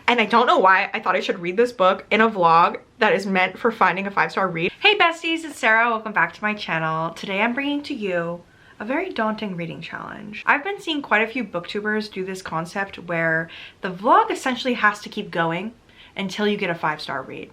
and I don't know why I thought I should read this book in a vlog that is meant for finding a 5-star read. Hey besties, it's Sarah. Welcome back to my channel. Today I'm bringing to you a very daunting reading challenge. I've been seeing quite a few booktubers do this concept where the vlog essentially has to keep going until you get a 5-star read.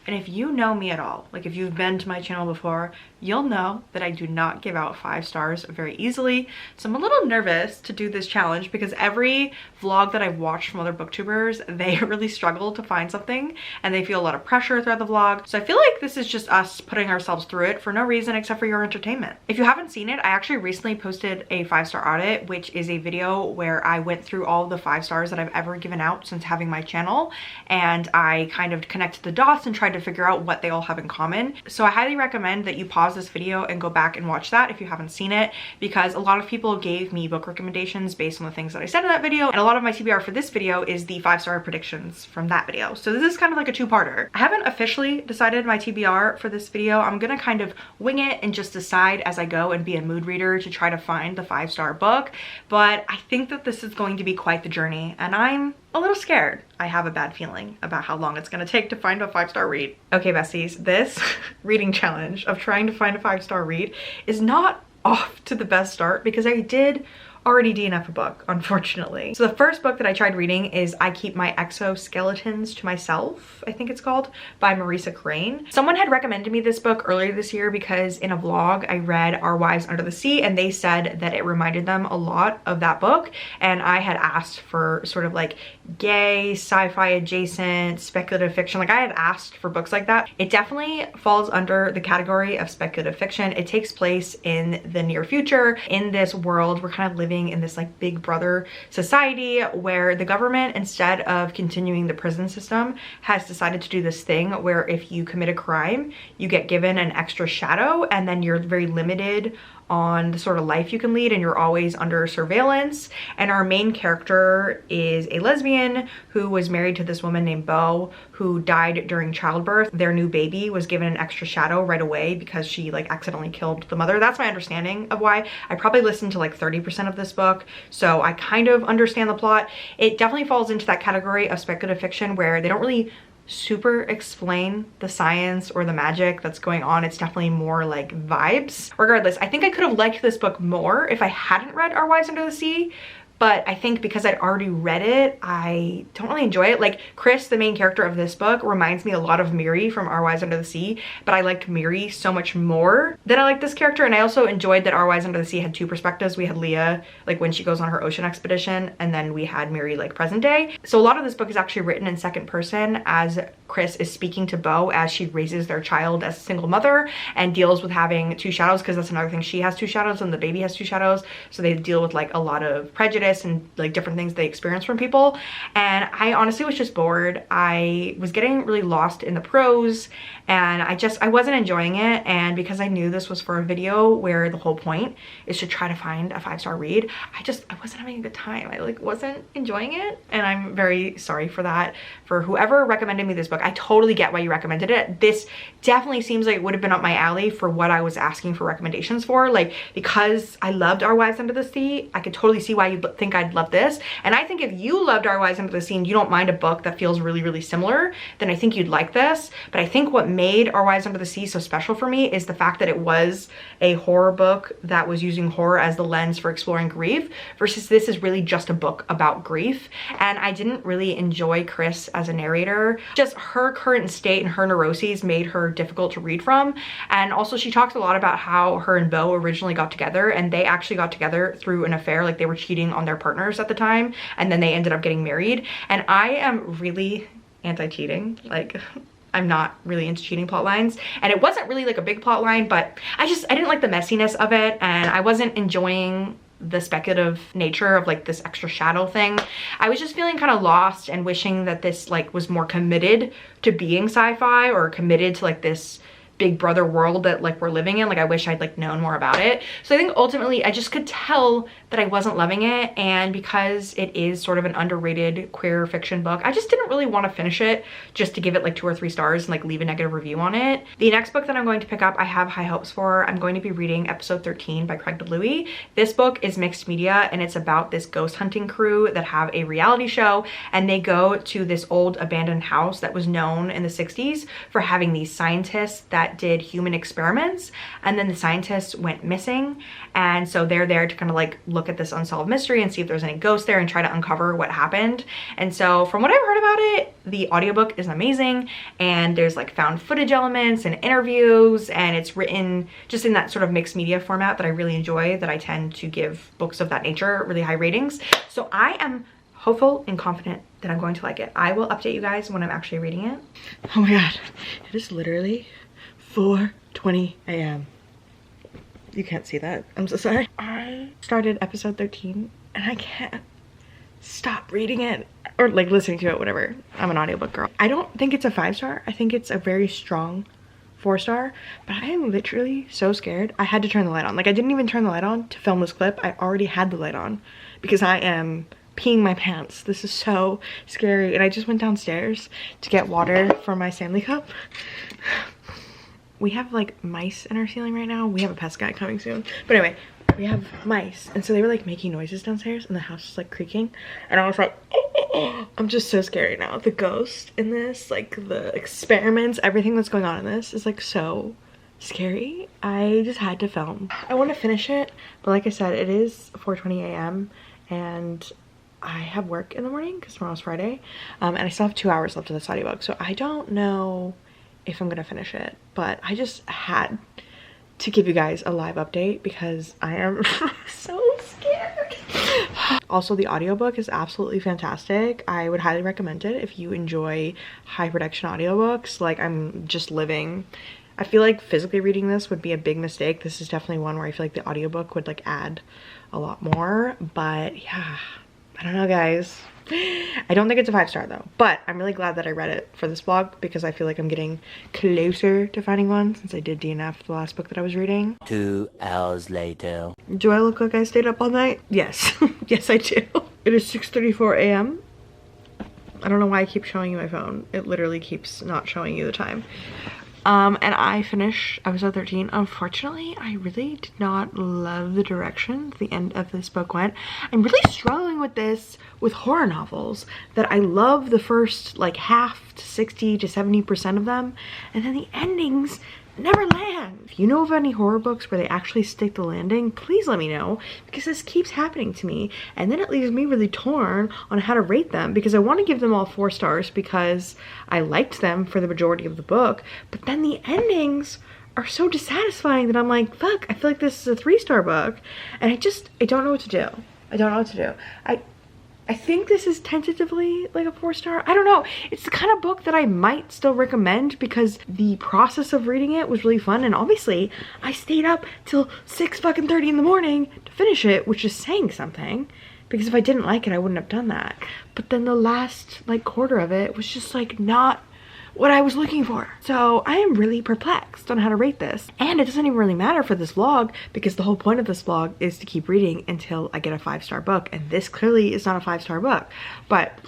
And if you know me at all, like if you've been to my channel before, you'll know that I do not give out 5 stars very easily. So I'm a little nervous to do this challenge because every vlog that I've watched from other booktubers, they really struggle to find something and they feel a lot of pressure throughout the vlog. So I feel like this is just us putting ourselves through it for no reason except for your entertainment. If you haven't seen it, I actually recently posted a 5-star audit, which is a video where I went through all of the 5 stars that I've ever given out since having my channel. And I kind of connected the dots and tried to figure out what they all have in common. So I highly recommend that you pause this video and go back and watch that if you haven't seen it, because a lot of people gave me book recommendations based on the things that I said in that video, and a lot of my TBR for this video is the 5-star predictions from that video. So this is kind of like a two-parter. I haven't officially decided my TBR for this video. I'm gonna kind of wing it and just decide as I go and be a mood reader to try to find the 5-star book, but I think that this is going to be quite the journey and I'm a little scared. I have a bad feeling about how long it's gonna take to find a 5-star read. Okay besties, this reading challenge of trying to find a 5-star read is not off to the best start because I did already DNF a book, unfortunately. So the first book that I tried reading is I Keep My Exoskeletons to Myself, I think it's called, by Marisa Crane. Someone had recommended me this book earlier this year because in a vlog I read Our Wives Under the Sea and they said that it reminded them a lot of that book, and I had asked for sort of like gay, sci-fi adjacent, speculative fiction. Like I had asked for books like that. It definitely falls under the category of speculative fiction. It takes place in the near future. In this world, we're kind of living in this like big brother society where the government, instead of continuing the prison system, has decided to do this thing where if you commit a crime, you get given an extra shadow and then you're very limited on the sort of life you can lead and you're always under surveillance. And our main character is a lesbian who was married to this woman named Beau who died during childbirth. Their new baby was given an extra shadow right away because she like accidentally killed the mother. That's my understanding of why. I probably listened to like 30% of this book, so I kind of understand the plot. It definitely falls into that category of speculative fiction where they don't really super explain the science or the magic that's going on. It's definitely more like vibes. Regardless, I think I could have liked this book more if I hadn't read Our Wives Under the Sea, but I think because I'd already read it, I don't really enjoy it. Like Chris, the main character of this book, reminds me a lot of Miri from Our Wives Under the Sea, but I liked Miri so much more than I liked this character. And I also enjoyed that Our Wives Under the Sea had two perspectives. We had Leah, like when she goes on her ocean expedition, and then we had Miri like present day. So a lot of this book is actually written in second person as Chris is speaking to Beau as she raises their child as a single mother and deals with having 2 shadows, because that's another thing. She has 2 shadows and the baby has 2 shadows. So they deal with like a lot of prejudice and like different things they experience from people. And I honestly was just bored. I was getting really lost in the prose and I wasn't enjoying it. And because I knew this was for a video where the whole point is to try to find a 5-star read, I wasn't having a good time. I like wasn't enjoying it, and I'm very sorry for that. For whoever recommended me this book, I totally get why you recommended it. This definitely seems like it would have been up my alley for what I was asking for recommendations for. Like, because I loved Our Wives Under the Sea, I could totally see why you'd think I'd love this. And I think if you loved Our Wives Under the Sea and you don't mind a book that feels really, really similar, then I think you'd like this. But I think what made Our Wives Under the Sea so special for me is the fact that it was a horror book that was using horror as the lens for exploring grief, versus this is really just a book about grief. And I didn't really enjoy Chris as a narrator. Just her current state and her neuroses made her difficult to read from. And also she talked a lot about how her and Beau originally got together, and they actually got together through an affair. Like they were cheating on their partners at the time, and then they ended up getting married. And I am really anti-cheating. Like I'm not really into cheating plot lines, and it wasn't really like a big plot line, but I didn't like the messiness of it, and I wasn't enjoying the speculative nature of like this extra shadow thing. I was just feeling kind of lost and wishing that this like was more committed to being sci-fi or committed to like this Big Brother world that like we're living in. Like I wish I'd like known more about it. So I think ultimately I just could tell that I wasn't loving it, and because it is sort of an underrated queer fiction book, I just didn't really want to finish it just to give it like 2 or 3 stars and like leave a negative review on it. The next book that I'm going to pick up, I have high hopes for. I'm going to be reading episode 13 by Craig Louis. This book is mixed media, and it's about this ghost hunting crew that have a reality show, and they go to this old abandoned house that was known in the 60s for having these scientists that did human experiments, and then the scientists went missing, and so they're there to kind of like look at this unsolved mystery and see if there's any ghosts there and try to uncover what happened. And so from what I've heard about it, the audiobook is amazing, and there's like found footage elements and interviews, and it's written just in that sort of mixed media format that I really enjoy, that I tend to give books of that nature really high ratings. So I am hopeful and confident that I'm going to like it. I will update you guys when I'm actually reading it. Oh my god, it is literally 4:20 a.m. You can't see that. I'm so sorry. I started episode 13 and I can't stop reading it or like listening to it, whatever. I'm an audiobook girl. I don't think it's a 5-star. I think it's a very strong 4-star, but I am literally so scared. I had to turn the light on. Like I didn't even turn the light on to film this clip. I already had the light on because I am peeing my pants. This is so scary. And I just went downstairs to get water for my Stanley cup. We have like mice in our ceiling right now. We have a pest guy coming soon. But anyway, we have mice. And so they were like making noises downstairs and the house was like creaking. And I was like, oh, I'm just so scary now. The ghost in this, like the experiments, everything that's going on in this is like so scary. I just had to film. I want to finish it, but like I said, it is 4:20 a.m. and I have work in the morning because tomorrow's Friday. And I still have 2 hours left of this audiobook. So I don't know if I'm gonna finish it, but I just had to give you guys a live update because I am so scared. Also, the audiobook is absolutely fantastic. I would highly recommend it if you enjoy high production audiobooks. Like I'm just living. I feel like physically reading this would be a big mistake. This is definitely one where I feel like the audiobook would like add a lot more, but yeah, I don't know guys. I don't think it's a 5-star though, but I'm really glad that I read it for this vlog because I feel like I'm getting closer to finding one since I did DNF the last book that I was reading. 2 hours later. Do I look like I stayed up all night? Yes. Yes, I do. It is 6:34 a.m. I don't know why I keep showing you my phone. It literally keeps not showing you the time. And I finished episode 13. Unfortunately, I really did not love the direction the end of this book went. I'm really struggling with this with horror novels, that I love the first like half to 60 to 70% of them, and then the endings never land. If you know of any horror books where they actually stick the landing, please let me know, because this keeps happening to me, and then it leaves me really torn on how to rate them, because I want to give them all 4 stars because I liked them for the majority of the book, but then the endings are so dissatisfying that I'm like, fuck, I feel like this is a 3-star book, and I don't know what to do. I don't know what to do. I think this is tentatively like a 4-star. I don't know. It's the kind of book that I might still recommend because the process of reading it was really fun. And obviously I stayed up till 6:30 in the morning to finish it, which is saying something, because if I didn't like it, I wouldn't have done that. But then the last like quarter of it was just like not what I was looking for. So I am really perplexed on how to rate this. And it doesn't even really matter for this vlog because the whole point of this vlog is to keep reading until I get a 5-star book. And this clearly is not a 5-star book. But,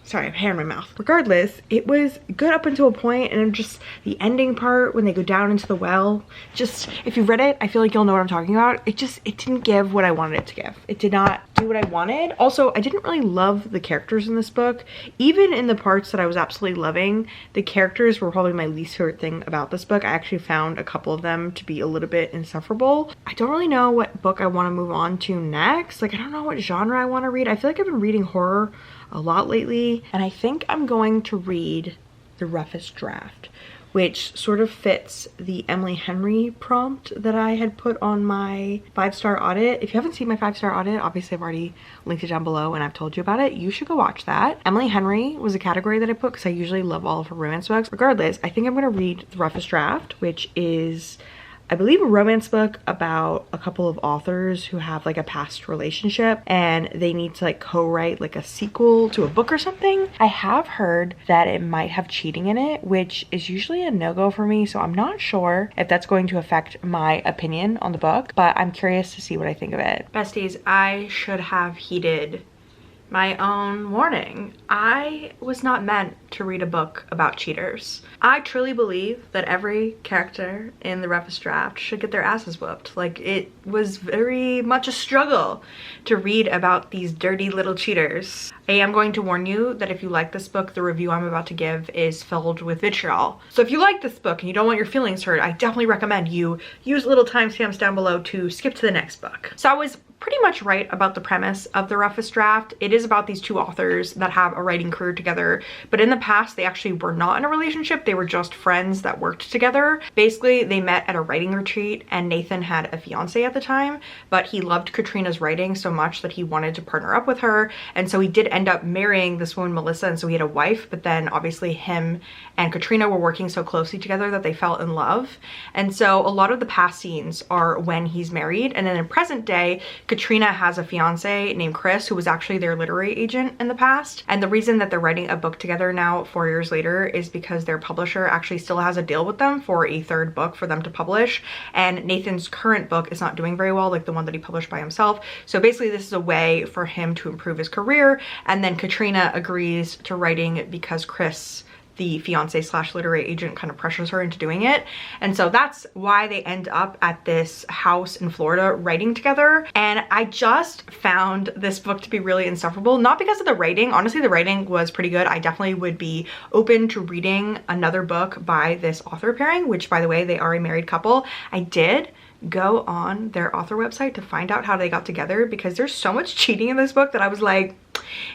sorry, I have hair in my mouth. Regardless, it was good up until a point, and just the ending part when they go down into the well, just, if you've read it, I feel like you'll know what I'm talking about. It didn't give what I wanted it to give. It did not do what I wanted. Also, I didn't really love the characters in this book. Even in the parts that I was absolutely loving, the characters were probably my least favorite thing about this book. I actually found a couple of them to be a little bit insufferable. I don't really know what book I want to move on to next. Like, I don't know what genre I want to read. I feel like I've been reading horror a lot lately, and I think I'm going to read The Roughest Draft, which sort of fits the Emily Henry prompt that I had put on my 5-star audit. If you haven't seen my 5-star audit, obviously I've already linked it down below and I've told you about it. You should go watch that. Emily Henry was a category that I put because I usually love all of her romance books. Regardless, I think I'm going to read The Roughest Draft, which is I believe, a romance book about a couple of authors who have like a past relationship and they need to like co-write like a sequel to a book or something. I have heard that it might have cheating in it, which is usually a no-go for me, so I'm not sure if that's going to affect my opinion on the book, but I'm curious to see what I think of it. Besties, I should have heeded my own warning. I was not meant to read a book about cheaters. I truly believe that every character in the roughest draft should get their asses whooped. Like, it was very much a struggle to read about these dirty little cheaters. I am going to warn you that if you like this book, the review I'm about to give is filled with vitriol. So if you like this book and you don't want your feelings hurt, I definitely recommend you use little timestamps down below to skip to the next book. So I was pretty much right about the premise of the roughest draft. It is about these two authors that have a writing career together, but in the past they actually were not in a relationship. They were just friends that worked together. Basically, they met at a writing retreat and Nathan had a fiance at the time, but he loved Katrina's writing so much that he wanted to partner up with her, and so he did end up marrying this woman Melissa, and so he had a wife, but then obviously him and Katrina were working so closely together that they fell in love. And so a lot of the past scenes are when he's married, and then in present day Katrina has a fiance named Chris who was actually their literary agent in the past. And the reason that they're writing a book together now 4 years later is because their publisher actually still has a deal with them for a third book for them to publish. And Nathan's current book is not doing very well, like the one that he published by himself. So basically this is a way for him to improve his career. And then Katrina agrees to writing because Chris, the fiance slash literary agent, kind of pressures her into doing it. And so that's why they end up at this house in Florida writing together. And I just found this book to be really insufferable, not because of the writing. Honestly, the writing was pretty good. I definitely would be open to reading another book by this author pairing, which, by the way, they are a married couple. I did go on their author website to find out how they got together because there's so much cheating in this book that I was like,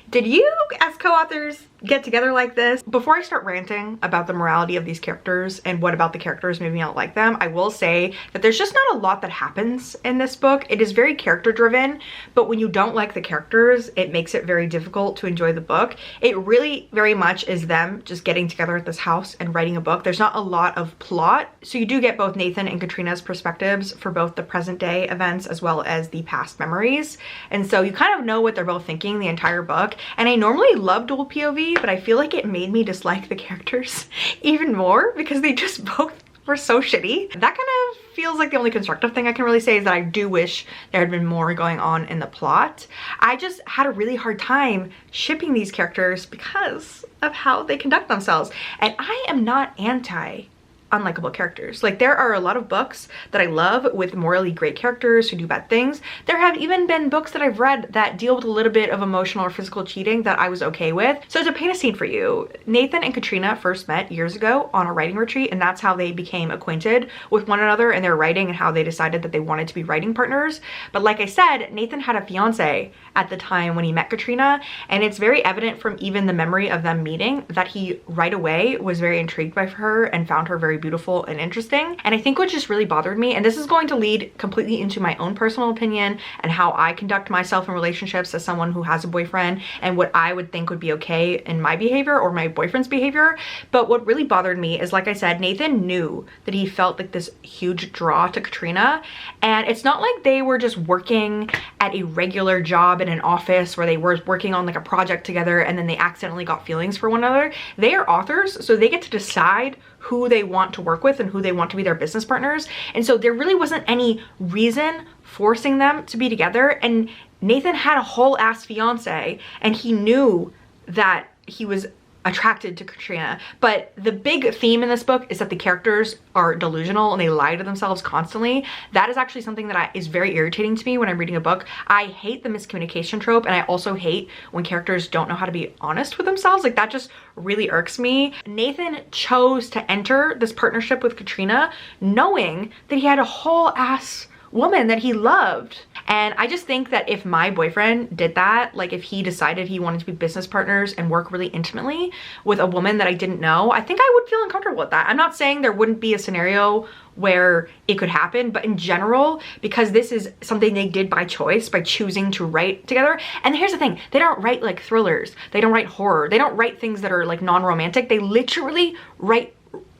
did you as co-authors get together like this? Before I start ranting about the morality of these characters and what about the characters made me not like them, I will say that there's just not a lot that happens in this book. It is very character driven, but when you don't like the characters, it makes it very difficult to enjoy the book. It really very much is them just getting together at this house and writing a book. There's not a lot of plot. So you do get both Nathan and Katrina's perspectives for both the present day events as well as the past memories. And so you kind of know what they're both thinking the entire book. And I normally love dual POV, but I feel like it made me dislike the characters even more because they just both were so shitty. That kind of feels like the only constructive thing I can really say is that I do wish there had been more going on in the plot. I just had a really hard time shipping these characters because of how they conduct themselves. And I am not anti unlikable characters. Like, there are a lot of books that I love with morally great characters who do bad things. There have even been books that I've read that deal with a little bit of emotional or physical cheating that I was okay with. So to paint a scene for you, Nathan and Katrina first met years ago on a writing retreat, and that's how they became acquainted with one another and their writing and how they decided that they wanted to be writing partners. But like I said, Nathan had a fiance at the time when he met Katrina, and it's very evident from even the memory of them meeting that he right away was very intrigued by her and found her very beautiful and interesting. And I think what just really bothered me, and this is going to lead completely into my own personal opinion and how I conduct myself in relationships as someone who has a boyfriend and what I would think would be okay in my behavior or my boyfriend's behavior. But what really bothered me is, like I said, Nathan knew that he felt like this huge draw to Katrina, and it's not like they were just working at a regular job in an office where they were working on like a project together and then they accidentally got feelings for one another. They are authors, so they get to decide who they want to work with and who they want to be their business partners. And so there really wasn't any reason forcing them to be together. And Nathan had a whole ass fiance and he knew that he was attracted to Katrina. But the big theme in this book is that the characters are delusional and they lie to themselves constantly. That is actually something that is very irritating to me when I'm reading a book. I hate the miscommunication trope, and I also hate when characters don't know how to be honest with themselves. Like, that just really irks me. Nathan chose to enter this partnership with Katrina knowing that he had a whole ass woman that he loved. And I just think that if my boyfriend did that, like if he decided he wanted to be business partners and work really intimately with a woman that I didn't know, I think I would feel uncomfortable with that. I'm not saying there wouldn't be a scenario where it could happen, but in general, because this is something they did by choice, by choosing to write together. And here's the thing, they don't write like thrillers, they don't write horror, they don't write things that are like non-romantic, they literally write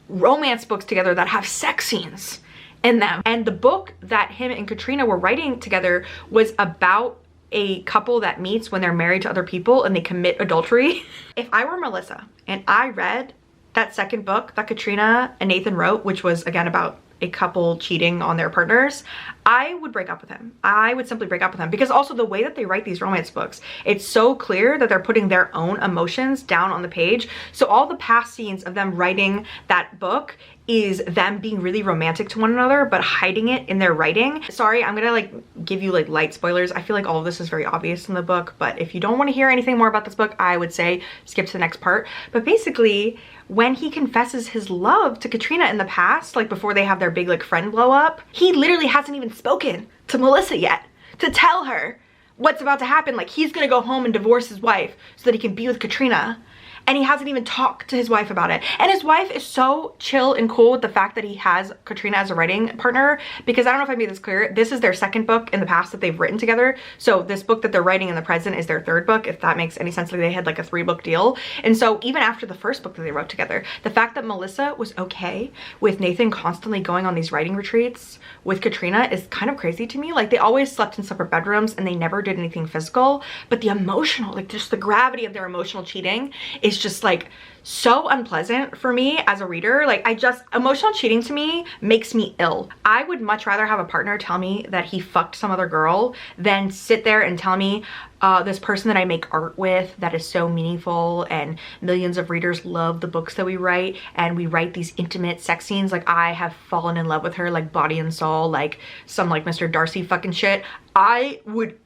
romance books together that have sex scenes. in them. And the book that him and Katrina were writing together was about a couple that meets when they're married to other people and they commit adultery. If I were Melissa and I read that second book that Katrina and Nathan wrote, which was again about a couple cheating on their partners, I would break up with him. I would simply break up with him, because also the way that they write these romance books, it's so clear that they're putting their own emotions down on the page. So all the past scenes of them writing that book is them being really romantic to one another, but hiding it in their writing. Sorry, I'm gonna like give you like light spoilers. I feel like all of this is very obvious in the book, but if you don't want to hear anything more about this book, I would say skip to the next part. But basically, when he confesses his love to Katrina in the past, like before they have their big like friend blow up, he literally hasn't even spoken to Melissa yet to tell her what's about to happen. Like, he's gonna go home and divorce his wife so that he can be with Katrina. And he hasn't even talked to his wife about it. And his wife is so chill and cool with the fact that he has Katrina as a writing partner, because I don't know if I made this clear, this is their second book in the past that they've written together. So this book that they're writing in the present is their third book, if that makes any sense. Like, they had like a 3-book deal. And so even after the first book that they wrote together, the fact that Melissa was okay with Nathan constantly going on these writing retreats with Katrina is kind of crazy to me. Like, they always slept in separate bedrooms and they never did anything physical, but the emotional, like just the gravity of their emotional cheating is just like so unpleasant for me as a reader. Like, emotional cheating to me makes me ill. I would much rather have a partner tell me that he fucked some other girl than sit there and tell me this person that I make art with that is so meaningful and millions of readers love the books that we write, and we write these intimate sex scenes. Like, I have fallen in love with her like body and soul, like some like Mr. Darcy fucking shit. I would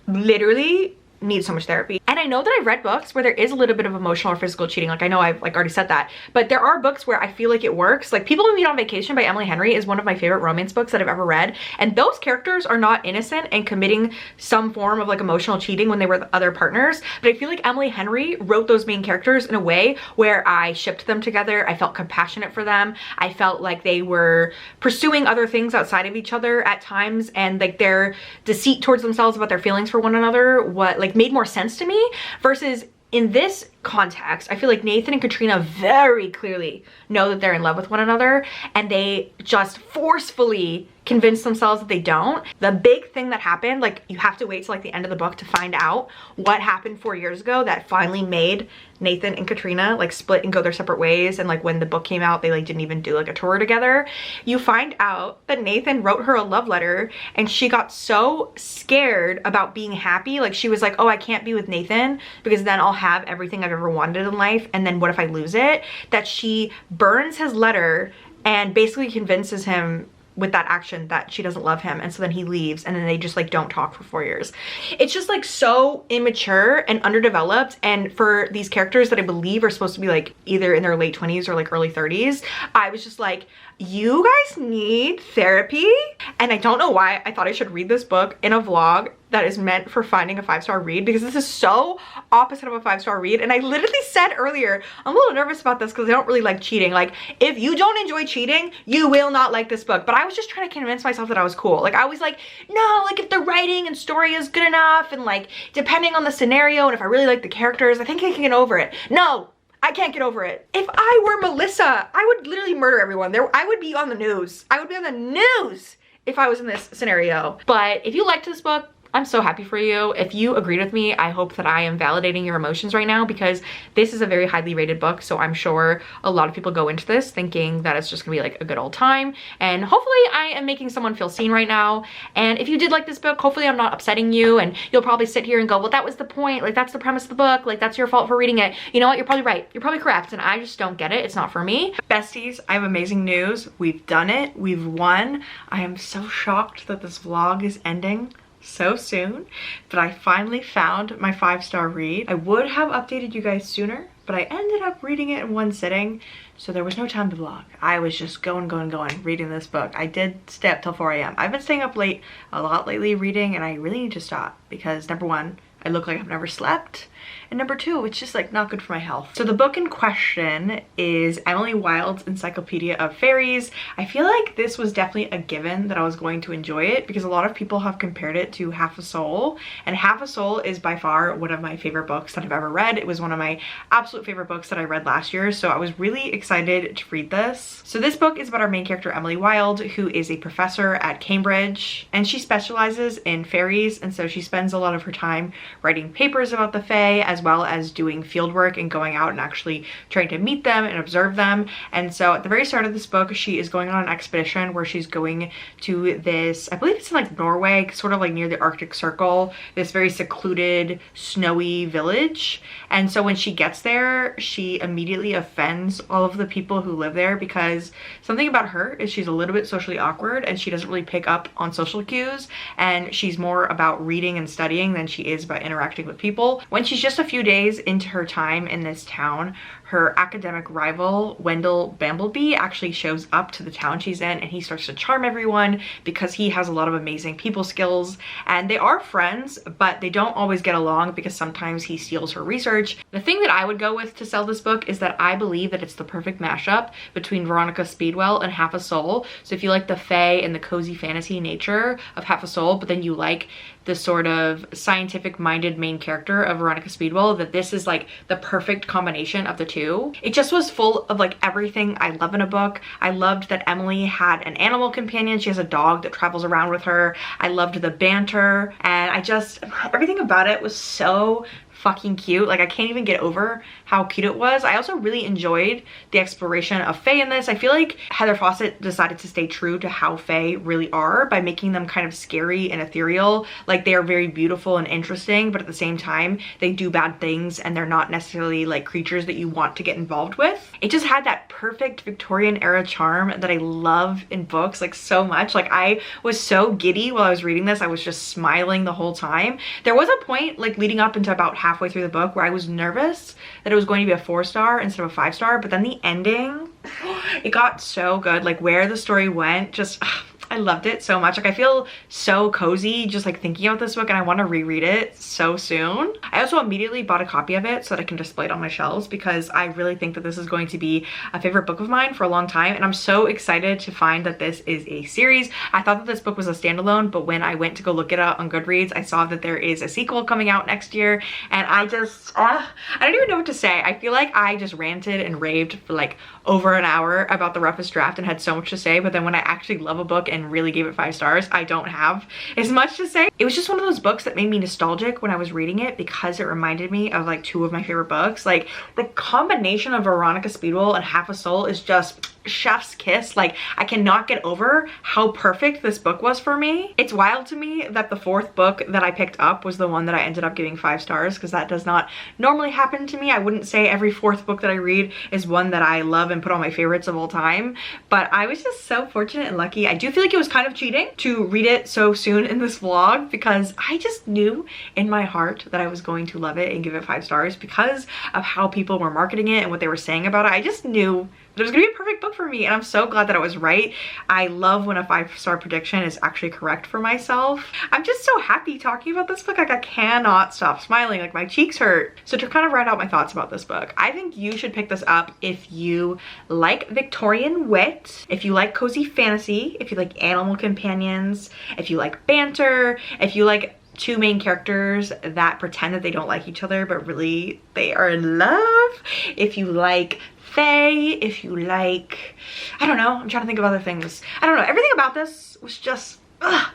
literally need so much therapy. And I know that I've read books where there is a little bit of emotional or physical cheating. Like, I know I've like already said that, but there are books where I feel like it works. Like, People We Meet on Vacation by Emily Henry is one of my favorite romance books that I've ever read. And those characters are not innocent and committing some form of like emotional cheating when they were with other partners. But I feel like Emily Henry wrote those main characters in a way where I shipped them together. I felt compassionate for them. I felt like they were pursuing other things outside of each other at times, and like their deceit towards themselves about their feelings for one another, what like made more sense to me. Versus in this context, I feel like Nathan and Katrina very clearly know that they're in love with one another, and they just forcefully convince themselves that they don't. The big thing that happened, like, you have to wait till like the end of the book to find out what happened 4 years ago that finally made Nathan and Katrina like split and go their separate ways. And like when the book came out, they like didn't even do like a tour together. You find out that Nathan wrote her a love letter, and she got so scared about being happy. Like, she was like, oh, I can't be with Nathan because then I'll have everything I've ever wanted in life, and then what if I lose it? That she burns his letter and basically convinces him with that action that she doesn't love him, and so then he leaves, and then they just like don't talk for 4 years. It's just like so immature and underdeveloped, and for these characters that I believe are supposed to be like either in their late 20s or like early 30s, I was just like, you guys need therapy. And I don't know why I thought I should read this book in a vlog that is meant for finding a 5-star read, because this is so opposite of a 5-star read. And I literally said earlier, I'm a little nervous about this because I don't really like cheating. Like, if you don't enjoy cheating, you will not like this book. But I was just trying to convince myself that I was cool. Like, I was like, no, like if the writing and story is good enough, and like depending on the scenario, and if I really like the characters, I think I can get over it. No, I can't get over it. If I were Melissa, I would literally murder everyone. I would be on the news. I would be on the news if I was in this scenario. But if you liked this book, I'm so happy for you. If you agreed with me, I hope that I am validating your emotions right now, because this is a very highly rated book. So I'm sure a lot of people go into this thinking that it's just gonna be like a good old time. And hopefully I am making someone feel seen right now. And if you did like this book, hopefully I'm not upsetting you, and you'll probably sit here and go, well, that was the point. Like, that's the premise of the book. Like, that's your fault for reading it. You know what? You're probably right. You're probably correct. And I just don't get it. It's not for me. Besties, I have amazing news. We've done it. We've won. I am so shocked that this vlog is ending so soon, but I finally found my 5-star read. I would have updated you guys sooner, but I ended up reading it in one sitting, so there was no time to vlog. I was just going, reading this book. I did stay up till 4 a.m. I've been staying up late a lot lately reading, and I really need to stop, because number one, I look like I've never slept. And number two, it's just like not good for my health. So the book in question is Emily Wilde's Encyclopedia of Fairies. I feel like this was definitely a given that I was going to enjoy it because a lot of people have compared it to Half a Soul, and Half a Soul is by far one of my favorite books that I've ever read. It was one of my absolute favorite books that I read last year, so I was really excited to read this. So this book is about our main character, Emily Wilde, who is a professor at Cambridge, and she specializes in fairies, and so she spends a lot of her time writing papers about the fae, as well as doing field work and going out and actually trying to meet them and observe them. And so at the very start of this book, she is going on an expedition where she's going to this, I believe it's in like Norway, sort of like near the Arctic Circle, this very secluded, snowy village. And so when she gets there, she immediately offends all of the people who live there because something about her is she's a little bit socially awkward and she doesn't really pick up on social cues, and she's more about reading and studying than she is about interacting with people. When she's just a few days into her time in this town, her academic rival, Wendell Bamblebee, actually shows up to the town she's in, and he starts to charm everyone because he has a lot of amazing people skills, and they are friends, but they don't always get along because sometimes he steals her research. The thing that I would go with to sell this book is that I believe that it's the perfect mashup between Veronica Speedwell and Half a Soul. So if you like the fae and the cozy fantasy nature of Half a Soul, but then you like the sort of scientific minded main character of Veronica Speedwell, that this is like the perfect combination of the two. It just was full of like everything I love in a book. I loved that Emily had an animal companion. She has a dog that travels around with her. I loved the banter, and everything about it was so fucking cute. Like, I can't even get over how cute it was. I also really enjoyed the exploration of fae in this. I feel like Heather Fawcett decided to stay true to how fae really are by making them kind of scary and ethereal. Like, they are very beautiful and interesting, but at the same time they do bad things and they're not necessarily like creatures that you want to get involved with. It just had that perfect Victorian era charm that I love in books like so much. Like, I was so giddy while I was reading this. I was just smiling the whole time. There was a point like leading up into about halfway through the book where I was nervous that it was going to be a 4-star instead of a 5-star, but then the ending, it got so good. Like, where the story went, just I loved it so much. Like, I feel so cozy just like thinking about this book, and I want to reread it so soon. I also immediately bought a copy of it so that I can display it on my shelves because I really think that this is going to be a favorite book of mine for a long time, and I'm so excited to find that this is a series. I thought that this book was a standalone, but when I went to go look it up on Goodreads, I saw that there is a sequel coming out next year, and I don't even know what to say. I feel like I just ranted and raved for like over an hour about The Roughest Draft and had so much to say, but then when I actually love a book and really gave it 5 stars, I don't have as much to say. It was just one of those books that made me nostalgic when I was reading it because it reminded me of like 2 of my favorite books. Like, the combination of Veronica Speedwell and Half a Soul is just chef's kiss. Like, I cannot get over how perfect this book was for me. It's wild to me that the 4th book that I picked up was the one that I ended up giving 5 stars, because that does not normally happen to me. I wouldn't say every 4th book that I read is one that I love and put on my favorites of all time, but I was just so fortunate and lucky. I do feel like it was kind of cheating to read it so soon in this vlog because I just knew in my heart that I was going to love it and give it 5 stars because of how people were marketing it and what they were saying about it. I just knew that it was gonna be a perfect book for me, and I'm so glad that I was right. I love when a 5-star prediction is actually correct for myself. I'm just so happy talking about this book. Like, I cannot stop smiling. Like, my cheeks hurt. So to kind of write out my thoughts about this book, I think you should pick this up if you like Victorian wit, if you like cozy fantasy, if you like animal companions, if you like banter, if you like 2 main characters that pretend that they don't like each other but really they are in love, if you like fae, if you like, I don't know, I'm trying to think of other things. I don't know, everything about this was just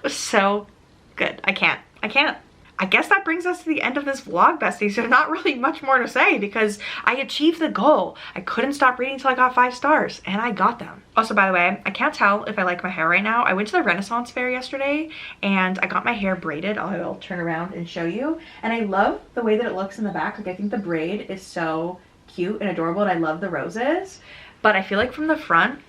was so good. I can't. I guess that brings us to the end of this vlog, besties. There's not really much more to say because I achieved the goal. I couldn't stop reading until I got 5 stars, and I got them. Also, by the way, I can't tell if I like my hair right now. I went to the Renaissance fair yesterday and I got my hair braided. I'll turn around and show you. And I love the way that it looks in the back. Like, I think the braid is so cute and adorable, and I love the roses. But I feel like from the front,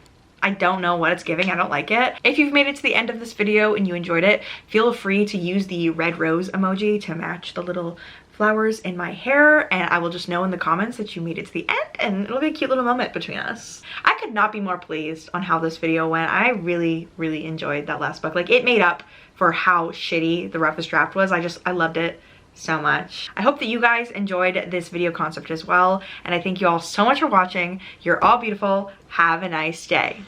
I don't know what it's giving. I don't like it. If you've made it to the end of this video and you enjoyed it, feel free to use the red rose emoji to match the little flowers in my hair, and I will just know in the comments that you made it to the end, and it'll be a cute little moment between us. I could not be more pleased on how this video went. I really enjoyed that last book. Like, it made up for how shitty The Roughest Draft was. I loved it so much. I hope that you guys enjoyed this video concept as well, and I thank you all so much for watching. You're all beautiful. Have a nice day.